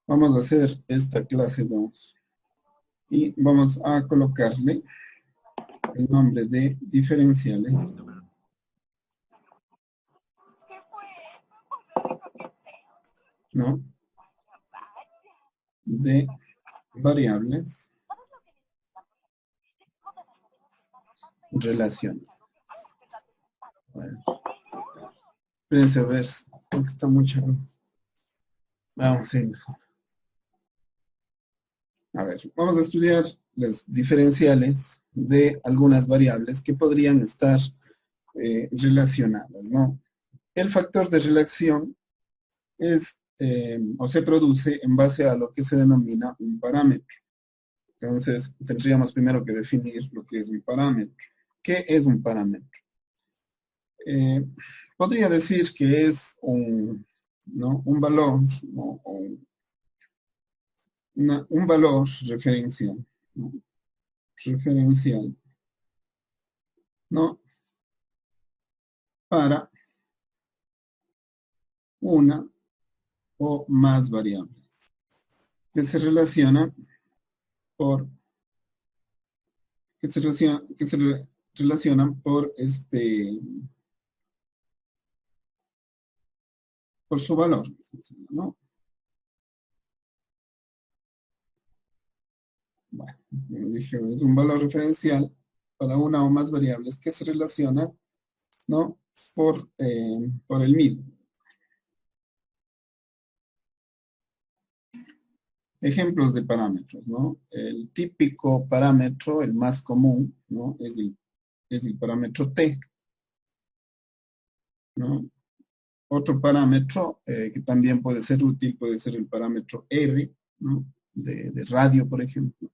Vamos a hacer esta clase 2 y vamos a colocarle el nombre de diferenciales, ¿no? De variables relaciones. Espérense a ver, porque está mucho. Vamos a ir. A ver, vamos a estudiar las diferenciales de algunas variables que podrían estar relacionadas, ¿no? El factor de relación es o se produce en base a lo que se denomina un parámetro. Entonces, tendríamos primero que definir lo que es un parámetro. ¿Qué es un parámetro? Podría decir que es un valor, ¿no? Un valor referencial, ¿no? Referencial, ¿no? Para una o más variables que se relacionan por relacionan por su valor, ¿no? Bueno, como dije, es un valor referencial para una o más variables que se relacionan, ¿no? Por el mismo. Ejemplos de parámetros, ¿no? El típico parámetro, el más común, ¿no? Es el parámetro t, ¿no? Otro parámetro que también puede ser útil puede ser el parámetro r, ¿no? De radio, por ejemplo.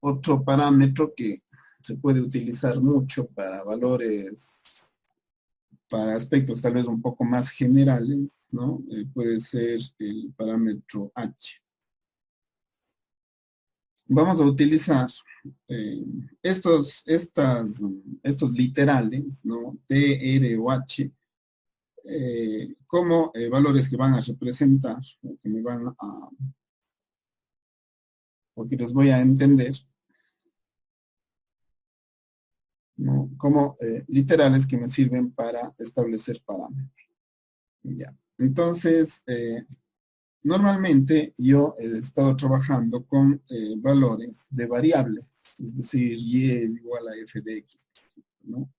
Otro parámetro que se puede utilizar mucho para valores, para aspectos tal vez un poco más generales, ¿no? Puede ser el parámetro h. Vamos a utilizar estos literales, ¿no? T, R o H, como valores que van a representar, o que los voy a entender, ¿no? Como literales que me sirven para establecer parámetros. Ya. Entonces, normalmente yo he estado trabajando con valores de variables, es decir, y es igual a f de x, ¿no?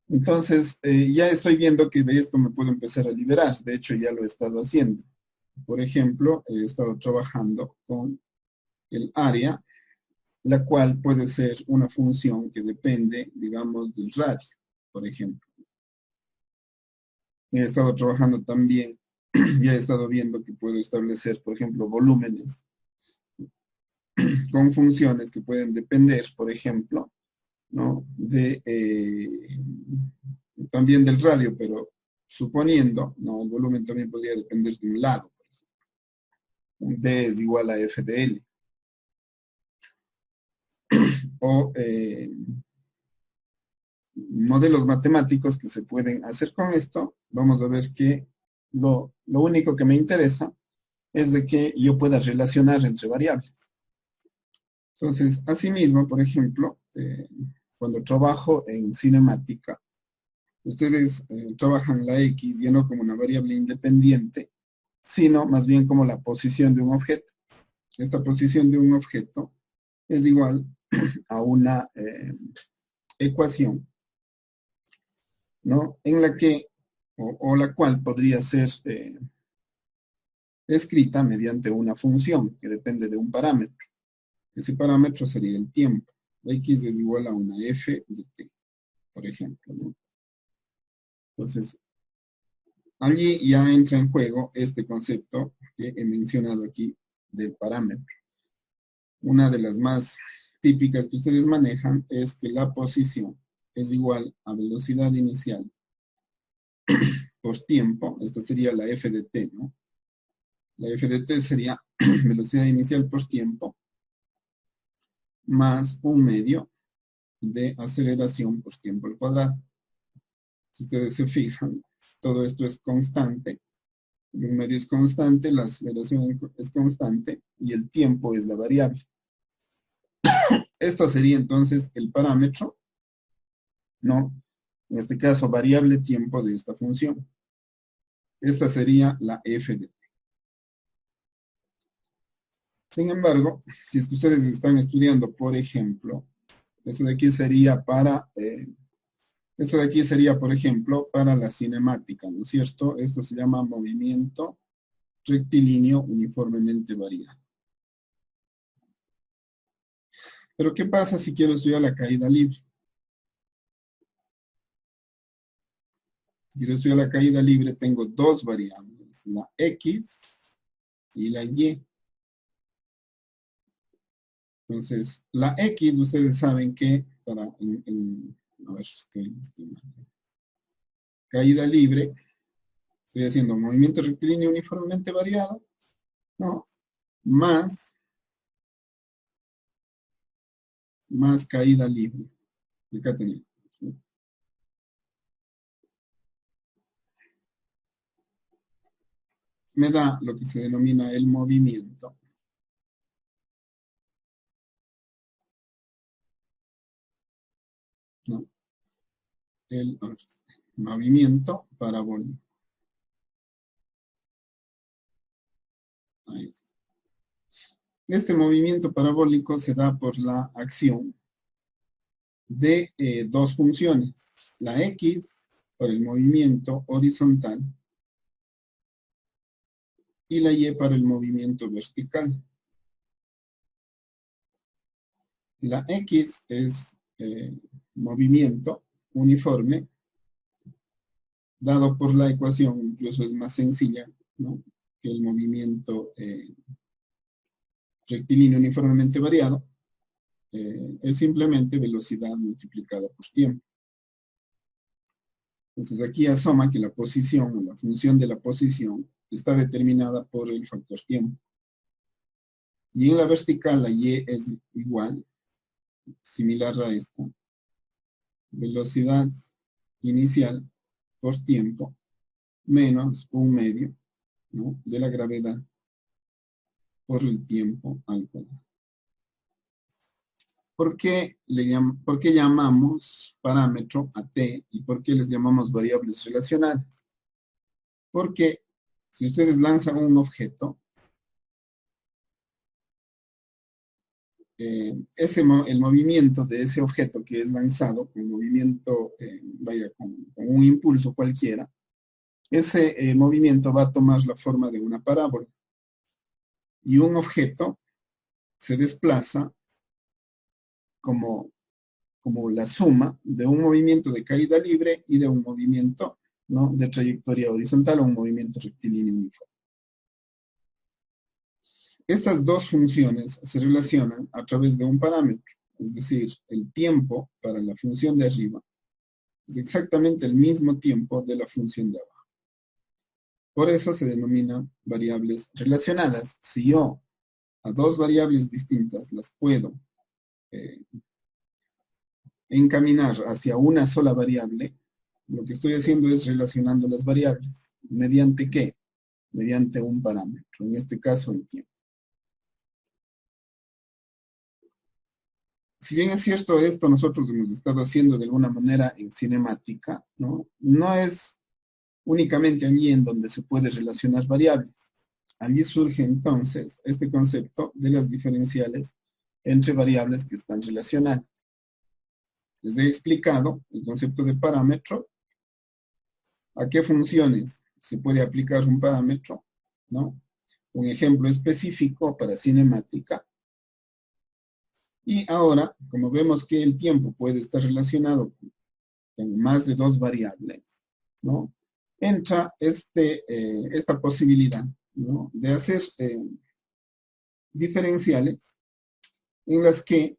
Entonces, ya estoy viendo que de esto me puedo empezar a liberar. De hecho, ya lo he estado haciendo. Por ejemplo, he estado trabajando con el área, la cual puede ser una función que depende, digamos, del radio, por ejemplo. He estado trabajando también, ya he estado viendo que puedo establecer, por ejemplo, volúmenes con funciones que pueden depender, por ejemplo, ¿no? También del radio, pero suponiendo, ¿no? El volumen también podría depender de un lado. Un D es igual a F de L. O modelos matemáticos que se pueden hacer con esto. Vamos a ver que lo único que me interesa es de que yo pueda relacionar entre variables. Entonces, asimismo, por ejemplo, cuando trabajo en cinemática, ustedes trabajan la X ya no como una variable independiente, sino más bien como la posición de un objeto. Esta posición de un objeto es igual a una ecuación, ¿no? En la que, o la cual podría ser escrita mediante una función que depende de un parámetro. Ese parámetro sería el tiempo. X es igual a una f de t, por ejemplo, ¿no? Entonces, allí ya entra en juego este concepto que he mencionado aquí del parámetro. Una de las más típicas que ustedes manejan es que la posición es igual a velocidad inicial por tiempo. Esta sería la f de t, ¿no? La f de t sería velocidad inicial por tiempo más un medio de aceleración por tiempo al cuadrado. Si ustedes se fijan, todo esto es constante. El medio es constante, la aceleración es constante y el tiempo es la variable. Esto sería entonces el parámetro, ¿no? En este caso, variable tiempo de esta función. Esta sería la f de t. Sin embargo, si es que ustedes están estudiando, por ejemplo, esto de aquí sería por ejemplo, para la cinemática, ¿no es cierto? Esto se llama movimiento rectilíneo uniformemente variado. Pero, ¿qué pasa si quiero estudiar la caída libre? Si quiero estudiar la caída libre, tengo dos variables, la x y la y. Entonces, la x, ustedes saben que a ver, estoy mal. Caída libre, estoy haciendo movimiento rectilíneo uniformemente variado, ¿no? Más caída libre. Acá tenemos, ¿no? Me da lo que se denomina el movimiento. ¿No? El movimiento parabólico. Ahí. Este movimiento parabólico se da por la acción de dos funciones. La x para el movimiento horizontal y la y para el movimiento vertical. La x es movimiento uniforme, dado por la ecuación, incluso es más sencilla, ¿no?, que el movimiento rectilíneo uniformemente variado, es simplemente velocidad multiplicada por tiempo. Entonces aquí asoma que la posición o la función de la posición está determinada por el factor tiempo. Y en la vertical la y es igual, similar a esta, velocidad inicial por tiempo menos un medio, ¿no?, de la gravedad por el tiempo al cuadrado. ¿Por qué llamamos parámetro a t y por qué les llamamos variables relacionadas? Porque si ustedes lanzan un objeto, el movimiento de ese objeto que es lanzado, con movimiento, con un impulso cualquiera, ese movimiento va a tomar la forma de una parábola. Y un objeto se desplaza como la suma de un movimiento de caída libre y de un movimiento, ¿no?, de trayectoria horizontal o un movimiento rectilíneo uniforme. Estas dos funciones se relacionan a través de un parámetro, es decir, el tiempo para la función de arriba es exactamente el mismo tiempo de la función de abajo. Por eso se denominan variables relacionadas. Si yo a dos variables distintas las puedo encaminar hacia una sola variable, lo que estoy haciendo es relacionando las variables. ¿Mediante qué? Mediante un parámetro, en este caso el tiempo. Si bien es cierto esto, nosotros hemos estado haciendo de alguna manera en cinemática, ¿no? No es únicamente allí en donde se puede relacionar variables. Allí surge entonces este concepto de las diferenciales entre variables que están relacionadas. Les he explicado el concepto de parámetro, a qué funciones se puede aplicar un parámetro, ¿no? Un ejemplo específico para cinemática. Y ahora, como vemos que el tiempo puede estar relacionado con más de dos variables, ¿no?, entra esta posibilidad, ¿no?, de hacer diferenciales en las que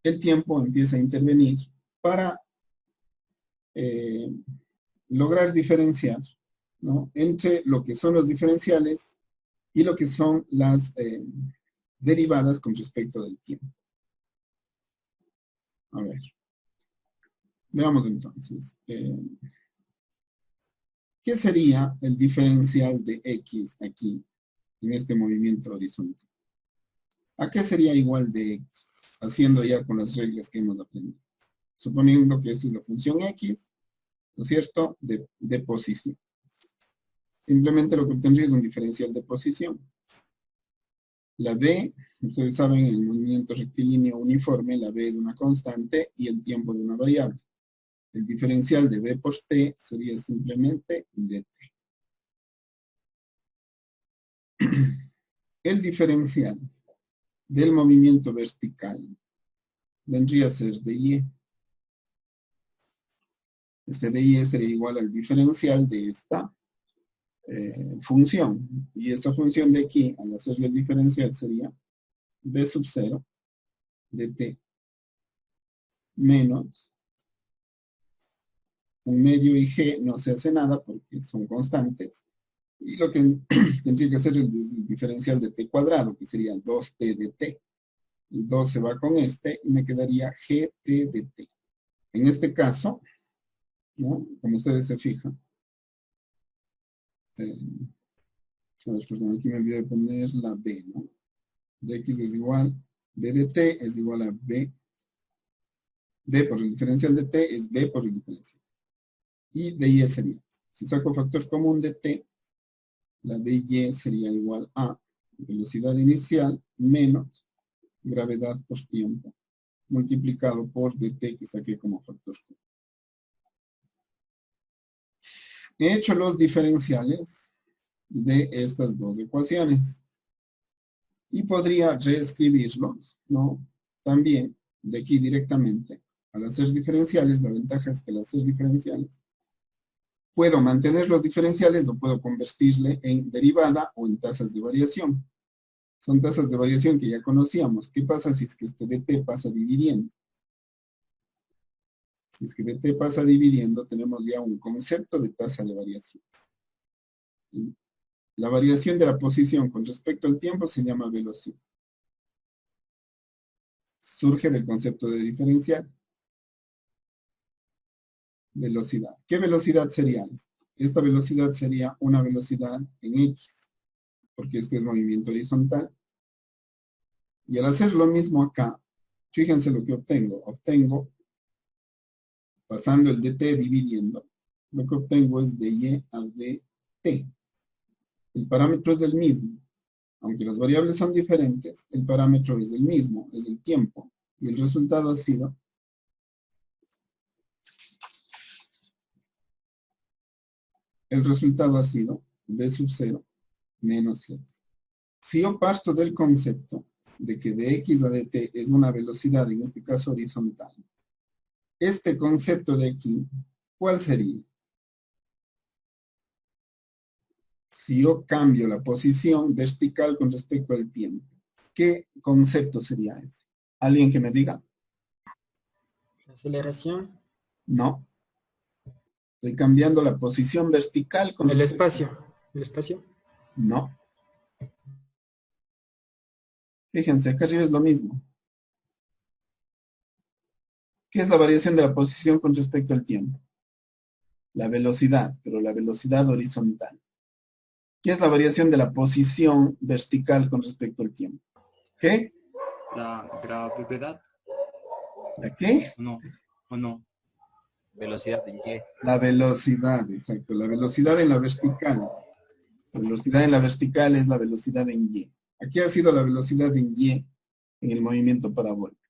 el tiempo empieza a intervenir para lograr diferenciar, ¿no?, entre lo que son los diferenciales y lo que son las derivadas con respecto del tiempo. A ver. Veamos entonces. ¿Qué sería el diferencial de X aquí, en este movimiento horizontal? ¿A qué sería igual de X? Haciendo ya con las reglas que hemos aprendido. Suponiendo que esta es la función X, ¿no es cierto?, de posición. Simplemente lo que obtendría es un diferencial de posición. La B, ustedes saben, en el movimiento rectilíneo uniforme, la B es una constante y el tiempo de una variable. El diferencial de B por T sería simplemente dt. El diferencial del movimiento vertical vendría a ser dy. Este dy sería igual al diferencial de esta función. Y esta función de aquí, al hacerle el diferencial, sería b sub 0 dt menos un medio y g no se hace nada porque son constantes. Y lo que tendría que hacer es el diferencial de t cuadrado, que sería 2t de t. El 2 se va con este y me quedaría gt de t. En este caso, ¿no?, como ustedes se fijan, perdón, aquí me olvidé de poner la b, ¿no? Dx es igual, b de t es igual a b por el diferencial de t es b por el diferencial. Y dy sería, si saco factor común de t, la dy sería igual a velocidad inicial menos gravedad por tiempo, multiplicado por dt que saqué como factor común. He hecho los diferenciales de estas dos ecuaciones. Y podría reescribirlos, ¿no?, también de aquí directamente. Al hacer diferenciales, la ventaja es que al hacer diferenciales, puedo mantener los diferenciales o puedo convertirle en derivada o en tasas de variación. Son tasas de variación que ya conocíamos. ¿Qué pasa si es que este dt pasa dividiendo? Si es que dt pasa dividiendo, tenemos ya un concepto de tasa de variación. La variación de la posición con respecto al tiempo se llama velocidad. Surge del concepto de diferencial. Velocidad. ¿Qué velocidad sería esta? Esta velocidad sería una velocidad en X, porque este es movimiento horizontal. Y al hacer lo mismo acá, fíjense lo que obtengo. Obtengo, pasando el dt dividiendo, lo que obtengo es dy a dt. El parámetro es el mismo. Aunque las variables son diferentes, el parámetro es el mismo, es el tiempo. Y el resultado ha sido b sub 0 menos g. Si yo parto del concepto de que de x a dt es una velocidad, en este caso horizontal, este concepto de aquí, ¿cuál sería? Si yo cambio la posición vertical con respecto al tiempo, ¿qué concepto sería ese? ¿Alguien que me diga? Aceleración. No. Estoy cambiando la posición vertical con El respecto... espacio. El espacio. No. Fíjense, acá arriba es lo mismo. ¿Qué es la variación de la posición con respecto al tiempo? La velocidad, pero la velocidad horizontal. ¿Qué es la variación de la posición vertical con respecto al tiempo? ¿Qué? La gravedad. ¿La qué? ¿O no? Velocidad en Y. La velocidad, exacto. La velocidad en la vertical. La velocidad en la vertical es la velocidad en Y. Aquí ha sido la velocidad en Y en el movimiento parabólico.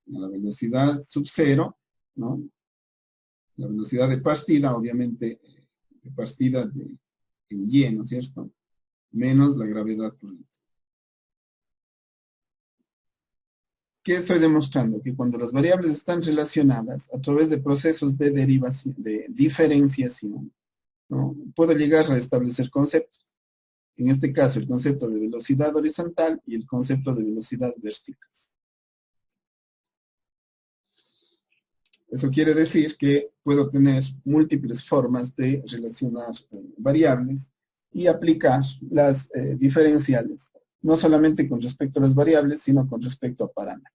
La velocidad sub 0, ¿no? La velocidad de partida, obviamente, de partida en Y, ¿no es cierto? Menos la gravedad por litro. ¿Qué estoy demostrando? Que cuando las variables están relacionadas a través de procesos de derivación, de diferenciación, ¿no?, puedo llegar a establecer conceptos. En este caso, el concepto de velocidad horizontal y el concepto de velocidad vertical. Eso quiere decir que puedo tener múltiples formas de relacionar variables y aplicar las diferenciales, no solamente con respecto a las variables, sino con respecto a parámetros.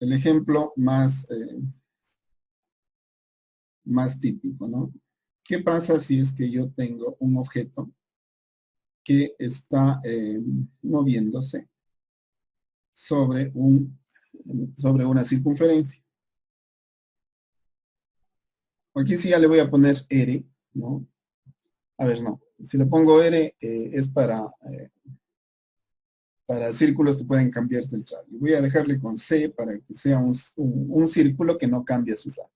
el ejemplo más típico, ¿no? ¿Qué pasa si es que yo tengo un objeto que está moviéndose sobre una circunferencia? Aquí sí ya le voy a poner R, ¿no? A ver, no. Si le pongo R es para círculos que pueden cambiarse el radio. Voy a dejarle con C para que sea un círculo que no cambie su radio.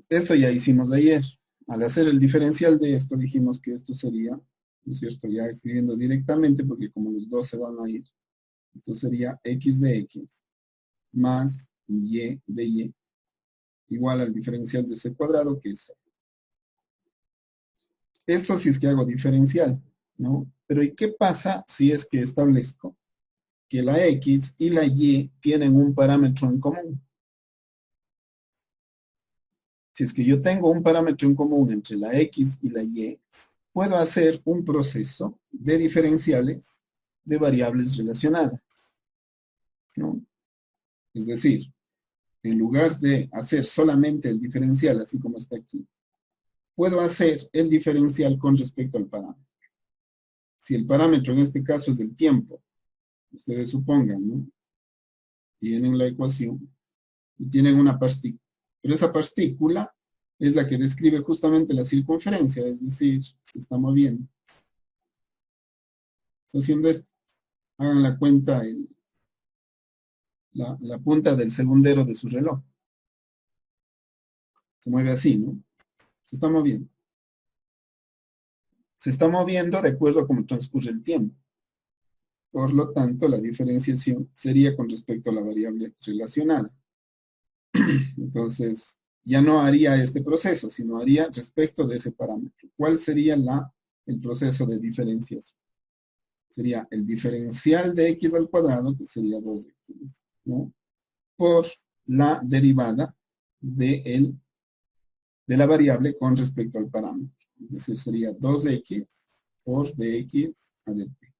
Esto ya hicimos ayer. Al hacer el diferencial de esto, dijimos que esto sería, ¿no es cierto? Ya escribiendo directamente, porque como los dos se van a ir, esto sería x de x más y de y, igual al diferencial de c cuadrado, que es c. Esto si es que hago diferencial, ¿no? Pero ¿y qué pasa si es que establezco que la x y la y tienen un parámetro en común? Si es que yo tengo un parámetro en común entre la x y la y, puedo hacer un proceso de diferenciales de variables relacionadas, ¿no? Es decir, en lugar de hacer solamente el diferencial, así como está aquí, puedo hacer el diferencial con respecto al parámetro. Si el parámetro en este caso es el tiempo, ustedes supongan, ¿no? Tienen la ecuación y tienen una partícula. Pero esa partícula es la que describe justamente la circunferencia, es decir, se está moviendo. Está haciendo esto. Hagan la cuenta, la punta del segundero de su reloj. Se mueve así, ¿no? Se está moviendo. Se está moviendo de acuerdo a cómo transcurre el tiempo. Por lo tanto, la diferenciación sería con respecto a la variable relacionada. Entonces, ya no haría este proceso, sino haría respecto de ese parámetro. ¿Cuál sería el proceso de diferenciación? Sería el diferencial de x al cuadrado, que sería 2x, ¿no? Por la derivada de la variable con respecto al parámetro. Es decir, sería 2x por dx a dt.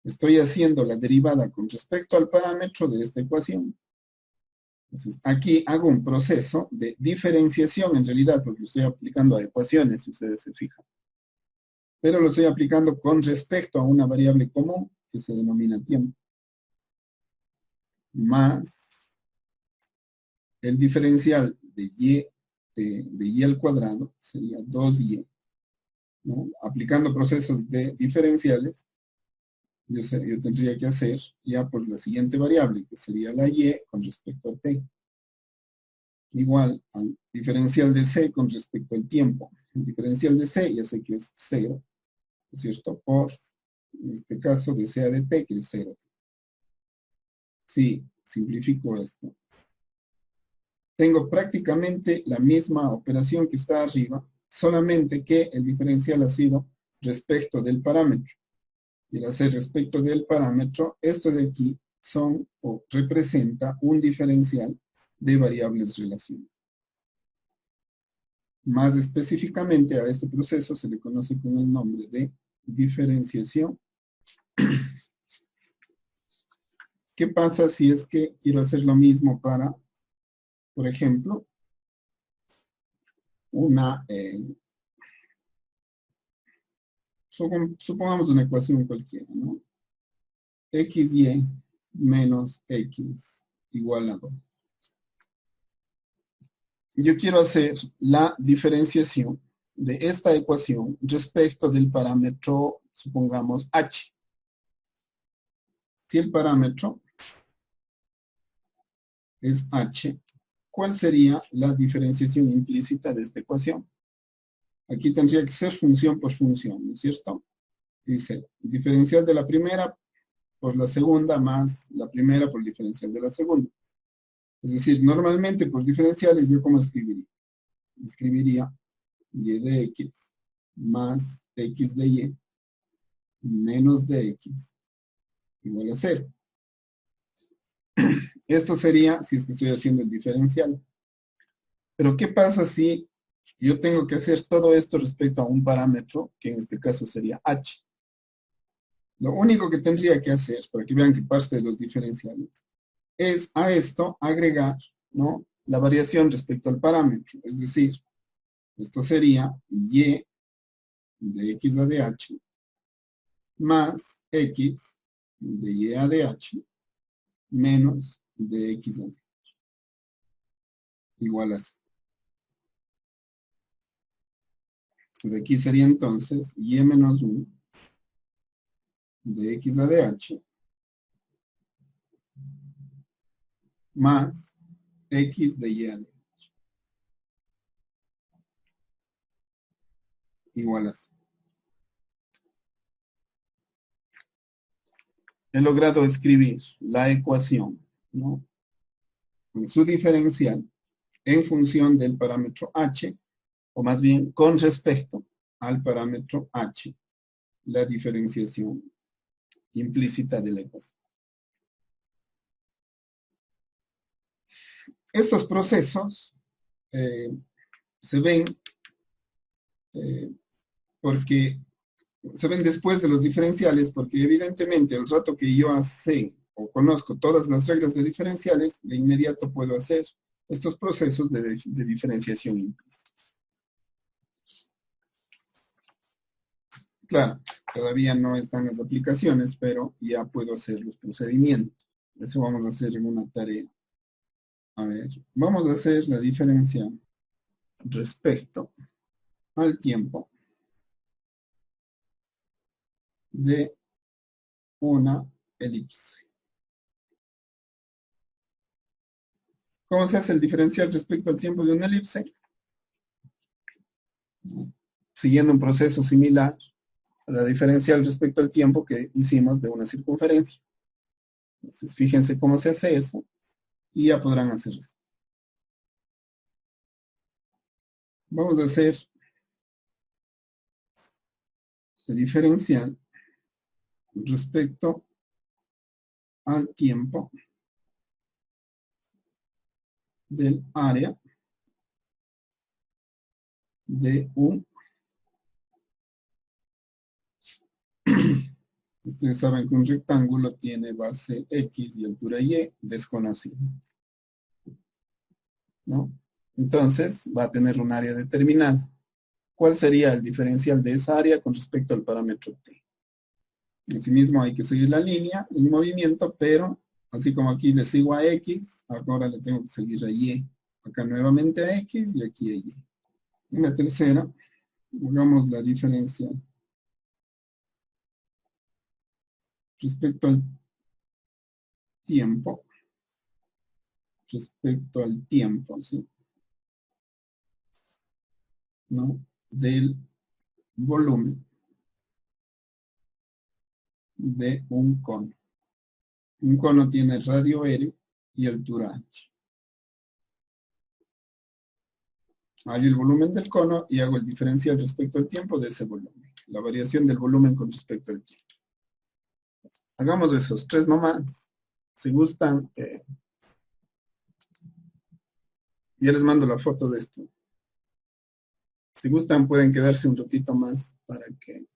Estoy haciendo la derivada con respecto al parámetro de esta ecuación. Entonces, aquí hago un proceso de diferenciación en realidad, porque lo estoy aplicando a ecuaciones, si ustedes se fijan. Pero lo estoy aplicando con respecto a una variable común que se denomina tiempo. Más el diferencial de y al cuadrado sería 2y, ¿no? Aplicando procesos de diferenciales, yo tendría que hacer ya por la siguiente variable, que sería la y con respecto a t, igual al diferencial de c con respecto al tiempo. El diferencial de c ya sé que es 0, ¿no es cierto? Por, en este caso, de c a de t, que es 0. Si simplifico esto, tengo prácticamente la misma operación que está arriba, solamente que el diferencial ha sido respecto del parámetro. Y al hacer respecto del parámetro, esto de aquí son o representa un diferencial de variables relacionadas. Más específicamente a este proceso se le conoce con el nombre de diferenciación. ¿Qué pasa si es que quiero hacer lo mismo para, por ejemplo, supongamos una ecuación cualquiera, ¿no? XY menos X igual a 2. Yo quiero hacer la diferenciación de esta ecuación respecto del parámetro, supongamos, H. Si el parámetro es H, ¿cuál sería la diferenciación implícita de esta ecuación? Aquí tendría que ser función por función, ¿no es cierto? Dice, diferencial de la primera por la segunda más la primera por el diferencial de la segunda. Es decir, normalmente por diferenciales, ¿yo cómo escribiría? Escribiría y de x más x de y menos de x igual a 0. Esto sería si es que estoy haciendo el diferencial. Pero ¿qué pasa si yo tengo que hacer todo esto respecto a un parámetro, que en este caso sería h? Lo único que tendría que hacer, para que vean que parte de los diferenciales, es a esto agregar, ¿no?, la variación respecto al parámetro. Es decir, esto sería y de x a de h más x de y a de h menos de x a de h. Igual a 0. Entonces aquí sería entonces y menos 1 de x a de h más x de y a de h. Igual a 0. He logrado escribir la ecuación, ¿no?, con su diferencial en función del parámetro h, o más bien con respecto al parámetro h, la diferenciación implícita de la ecuación. Estos procesos se ven porque se ven después de los diferenciales, porque evidentemente el rato que yo sé o conozco todas las reglas de diferenciales, de inmediato puedo hacer estos procesos de diferenciación implícita. Claro, todavía no están las aplicaciones, pero ya puedo hacer los procedimientos. Eso vamos a hacer en una tarea. A ver, vamos a hacer la diferencia respecto al tiempo de una elipse. ¿Cómo se hace el diferencial respecto al tiempo de una elipse? Siguiendo un proceso similar a la diferencial respecto al tiempo que hicimos de una circunferencia. Entonces, fíjense cómo se hace eso y ya podrán hacer eso. Vamos a hacer el diferencial respecto al tiempo del área de un... Ustedes saben que un rectángulo tiene base X y altura Y desconocida, ¿no? Entonces, va a tener un área determinada. ¿Cuál sería el diferencial de esa área con respecto al parámetro t? Asimismo, hay que seguir la línea en movimiento, pero así como aquí le sigo a X, ahora le tengo que seguir a Y. Acá nuevamente a X y aquí a Y. En la tercera, hagamos la diferencia respecto al tiempo. Respecto al tiempo, ¿sí?, ¿no?, del volumen de un cono. Un cono tiene radio R y altura H. Hay el volumen del cono y hago el diferencial respecto al tiempo de ese volumen. La variación del volumen con respecto al tiempo. Hagamos esos tres nomás. Si gustan, ya les mando la foto de esto. Si gustan, pueden quedarse un ratito más para que